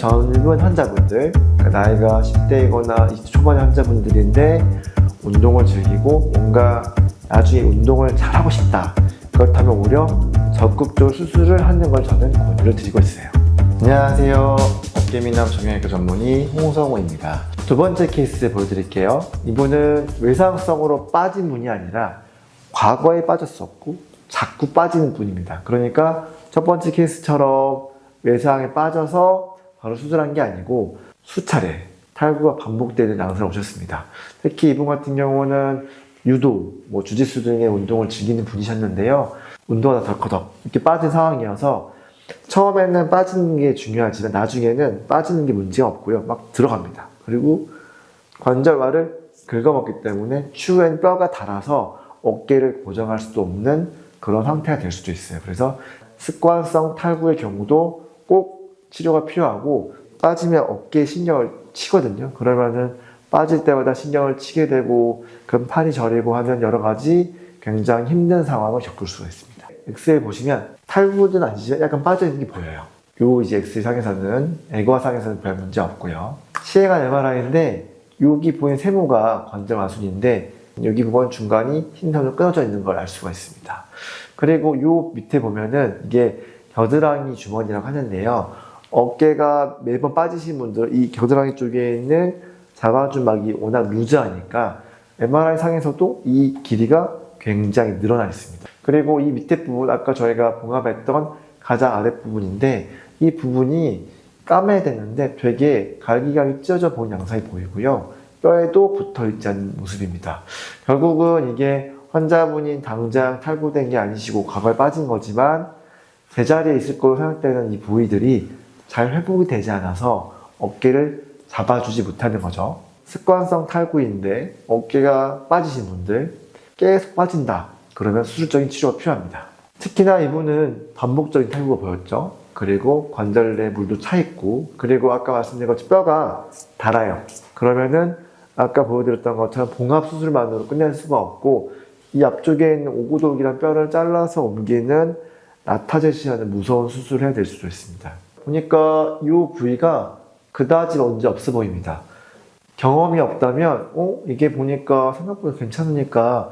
젊은 환자분들, 그러니까 나이가 10대이거나 20대 초반의 환자분들인데 운동을 즐기고 뭔가 나중에 운동을 잘하고 싶다. 그렇다면 오히려 적극적으로 수술을 하는 걸 저는 권유를 드리고 있어요. 안녕하세요. 어깨미남 정형외과 전문의 홍성호입니다. 두 번째 케이스 보여드릴게요. 이분은 외상성으로 빠진 분이 아니라 과거에 빠졌었고 자꾸 빠지는 분입니다. 그러니까 첫 번째 케이스처럼 외상에 빠져서 바로 수술한 게 아니고 수차례 탈구가 반복되는 양상을 오셨습니다. 특히 이분 같은 경우는 유도, 주짓수 등의 운동을 즐기는 분이셨는데요. 운동하다 덜커덕 이렇게 빠진 상황이어서 처음에는 빠지는 게 중요하지만 나중에는 빠지는 게 문제가 없고요. 막 들어갑니다. 그리고 관절화를 긁어먹기 때문에 추후엔 뼈가 닳아서 어깨를 고정할 수도 없는 그런 상태가 될 수도 있어요. 그래서 습관성 탈구의 경우도 꼭 치료가 필요하고 빠지면 어깨에 신경을 치거든요. 그러면은 빠질 때마다 신경을 치게 되고 그럼 팔이 저리고 하면 여러 가지 굉장히 힘든 상황을 겪을 수가 있습니다. 엑스레이 보시면 탈구는 아니지만 약간 빠져있는 게 보여요. 요 이제 엑스레이 상에서는 에거상에서는 별 문제 없고요. 시행한 MRI인데 여기 보이는 세모가 관절 마순인데 여기 부분 중간이 흰 선으로 끊어져 있는 걸 알 수가 있습니다. 그리고 요 밑에 보면은 이게 겨드랑이 주머니라고 하는데요. 어깨가 매번 빠지신 분들 이 겨드랑이 쪽에 있는 자가주막이 워낙 루즈하니까 MRI 상에서도 이 길이가 굉장히 늘어나 있습니다. 그리고 이 밑에 부분 아까 저희가 봉합했던 가장 아랫부분인데 이 부분이 까매야 되는데 되게 갈기갈기 찢어져 보이는 양상이 보이고요. 뼈에도 붙어있지 않은 모습입니다. 결국은 이게 환자분이 당장 탈구된 게 아니시고 과거에 빠진 거지만 제자리에 있을 거로 생각되는 이 부위들이 잘 회복이 되지 않아서 어깨를 잡아주지 못하는 거죠. 습관성 탈구인데 어깨가 빠지신 분들 계속 빠진다. 그러면 수술적인 치료가 필요합니다. 특히나 이분은 반복적인 탈구가 보였죠. 그리고 관절 내 물도 차 있고 그리고 아까 말씀드린 것처럼 뼈가 닳아요. 그러면은 아까 보여드렸던 것처럼 봉합 수술만으로 끝낼 수가 없고 이 앞쪽에 있는 오구독이란 뼈를 잘라서 옮기는 나타제시하는 무서운 수술을 해야 될 수도 있습니다. 보니까 이 부위가 그다지 문제 없어 보입니다. 경험이 없다면 이게 보니까 생각보다 괜찮으니까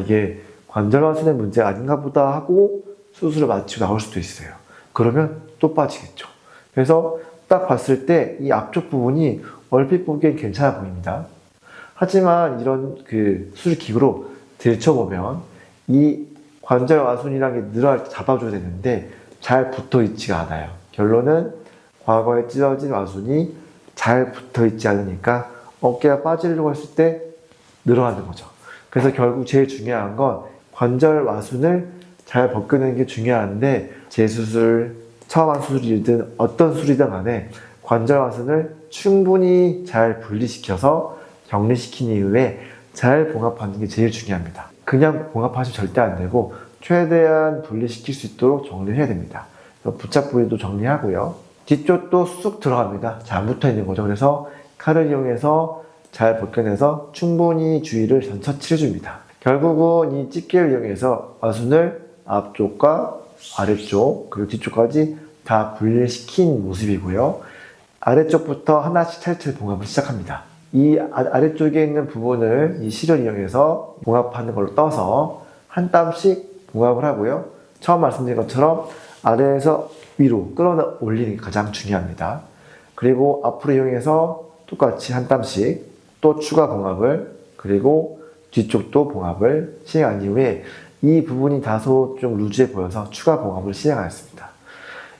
이게 관절화순의 문제가 아닌가 보다 하고 수술을 마치고 나올 수도 있어요. 그러면 또 빠지겠죠. 그래서 딱 봤을 때 이 앞쪽 부분이 얼핏 보기엔 괜찮아 보입니다. 하지만 이런 수술 기구로 들춰보면 이 관절화순이라는 게 늘어 잡아줘야 되는데 잘 붙어 있지가 않아요. 결론은 과거에 찢어진 와순이 잘 붙어 있지 않으니까 어깨가 빠지려고 했을 때 늘어나는 거죠. 그래서 결국 제일 중요한 건 관절 와순을 잘 벗겨내는 게 중요한데 재수술, 처음 한 수술이든 어떤 수술이든 간에 관절 와순을 충분히 잘 분리시켜서 격리시킨 이후에 잘 봉합하는 게 제일 중요합니다. 그냥 봉합하시면 절대 안 되고 최대한 분리시킬 수 있도록 정리를 해야 됩니다. 부착 부위도 정리하고요. 뒤쪽도 쑥 들어갑니다. 잘 안 붙어 있는 거죠. 그래서 칼을 이용해서 잘 벗겨내서 충분히 주위를 전차 칠해줍니다. 결국은 이 집게를 이용해서 와순을 앞쪽과 아래쪽 그리고 뒤쪽까지 다 분리시킨 모습이고요. 아래쪽부터 하나씩 차례차례 봉합을 시작합니다. 이 아래쪽에 있는 부분을 이 실을 이용해서 봉합하는 걸로 떠서 한 땀씩 봉합을 하고요. 처음 말씀드린 것처럼 아래에서 위로 끌어올리는 게 가장 중요합니다. 그리고 앞으로 이용해서 똑같이 한 땀씩 또 추가 봉합을 그리고 뒤쪽도 봉합을 시행한 이후에 이 부분이 다소 좀 루즈해 보여서 추가 봉합을 시행하였습니다.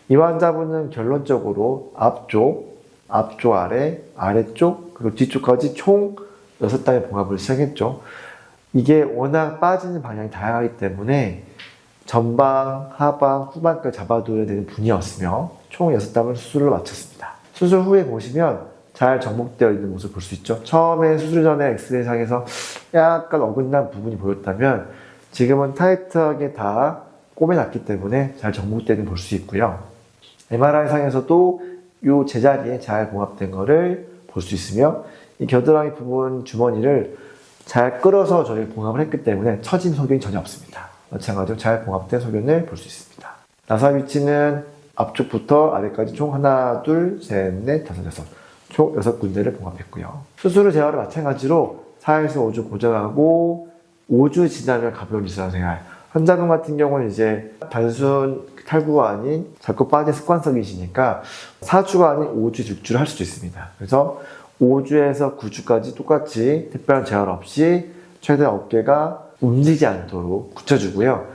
이 환자분은 결론적으로 앞쪽 아래, 아래쪽 그리고 뒤쪽까지 총 6단의 봉합을 시행했죠. 이게 워낙 빠지는 방향이 다양하기 때문에 전방, 하방, 후방까지 잡아둬야 되는 분이었으며 총 6단을 수술을 마쳤습니다. 수술 후에 보시면 잘 정복되어 있는 모습을 볼 수 있죠. 처음에 수술 전에 엑스레이상에서 약간 어긋난 부분이 보였다면 지금은 타이트하게 다 꼬매놨기 때문에 잘 정복되는 볼 수 있고요. MRI상에서도 이 제자리에 잘 봉합된 거를 볼 수 있으며 이 겨드랑이 부분 주머니를 잘 끌어서 저희 봉합을 했기 때문에 처진 소견이 전혀 없습니다. 마찬가지로 잘 봉합된 소견을 볼 수 있습니다. 나사 위치는 앞쪽부터 아래까지 총 하나, 둘, 셋, 넷, 다섯, 여섯. 총 6군데를 봉합했고요. 수술 후 재활은 마찬가지로 4에서 5주 고정하고 5주 지나면 가벼운 일상생활. 환자분 같은 경우는 이제 단순 탈구가 아닌 자꾸 빠진 습관성이시니까 4주가 아닌 5주, 6주를 할 수도 있습니다. 그래서 5주에서 9주까지 똑같이 특별한 재활 없이 최대한 어깨가 움직이지 않도록 굳혀주고요.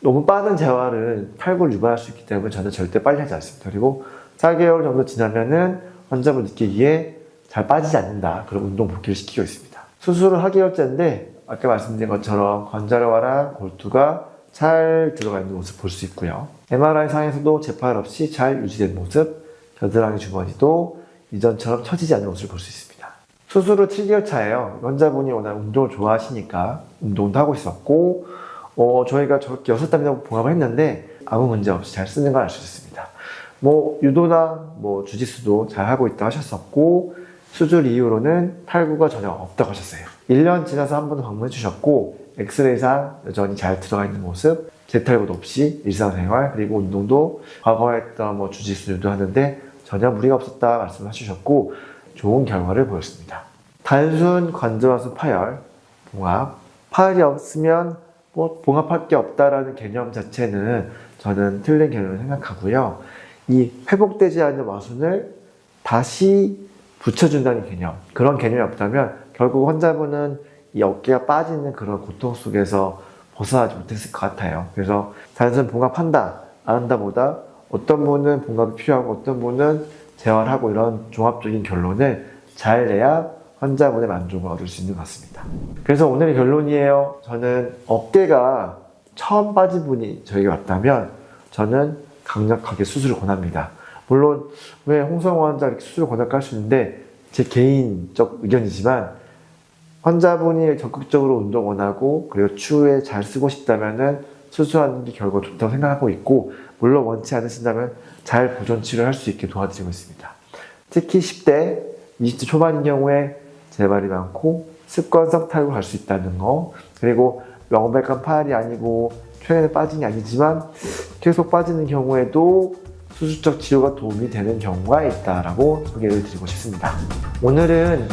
너무 빠른 재활은 탈구를 유발할 수 있기 때문에 저는 절대 빨리 하지 않습니다. 그리고 4개월 정도 지나면은 환자분 느끼기에 잘 빠지지 않는다. 그런 운동 복귀를 시키고 있습니다. 수술은 4개월째인데 아까 말씀드린 것처럼 관절화랑 골투가 잘 들어가 있는 모습 볼 수 있고요. MRI 상에서도 재파열 없이 잘 유지된 모습, 겨드랑이 주머니도 이전처럼 처지지 않는 모습을 볼 수 있습니다. 수술 후 7개월 차예요. 환자분이 워낙 운동을 좋아하시니까 운동도 하고 있었고 저희가 저렇게 6단이라고 봉합을 했는데 아무 문제 없이 잘 쓰는 걸 알 수 있습니다. 유도나 주짓수도 잘 하고 있다고 하셨었고 수술 이후로는 탈구가 전혀 없다고 하셨어요. 1년 지나서 한 번 더 방문해 주셨고 엑스레이상 여전히 잘 들어가 있는 모습, 재탈구도 없이 일상생활 그리고 운동도 과거에 했던 주짓수 유도하는데 전혀 무리가 없었다 말씀해 주셨고 좋은 결과를 보였습니다. 단순 관절화수 파열, 봉합, 파열이 없으면 봉합할 게 없다라는 개념 자체는 저는 틀린 개념을 생각하고요. 이 회복되지 않은 와순을 다시 붙여준다는 개념, 그런 개념이 없다면 결국 환자분은 이 어깨가 빠지는 그런 고통 속에서 벗어나지 못했을 것 같아요. 그래서 단순 봉합한다, 안 한다 보다 어떤 분은 봉합이 필요하고 어떤 분은 재활하고 이런 종합적인 결론을 잘 내야 환자분의 만족을 얻을 수 있는 것 같습니다. 그래서 오늘의 결론이에요. 저는 어깨가 처음 빠진 분이 저에게 왔다면 저는 강력하게 수술을 권합니다. 물론 왜 홍성호 환자 이렇게 수술을 권할까 할 수 있는데 제 개인적 의견이지만 환자분이 적극적으로 운동 원하고 그리고 추후에 잘 쓰고 싶다면은 수술하는 게 결과 좋다고 생각하고 있고 물론 원치 않으신다면 잘 보존 치료할 수 있게 도와드리고 있습니다. 특히 10대, 20대 초반인 경우에 재발이 많고 습관성 탈구를 할 수 있다는 거 그리고 명백한 파열이 아니고 최근에 빠진 게 아니지만 계속 빠지는 경우에도 수술적 치료가 도움이 되는 경우가 있다라고 소개를 드리고 싶습니다. 오늘은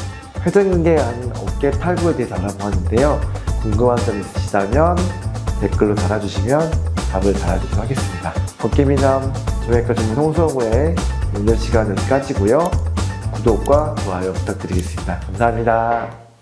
회전근개 아닌 어깨 탈구에 대해서 알아보았는데요. 궁금한 점 있으시다면 댓글로 달아주시면 답을 달아드리도록 하겠습니다. 어깨미남 정형외과 전문 홍성우의 오늘 시간은 여기까지고요. 구독과 좋아요 부탁드리겠습니다. 감사합니다.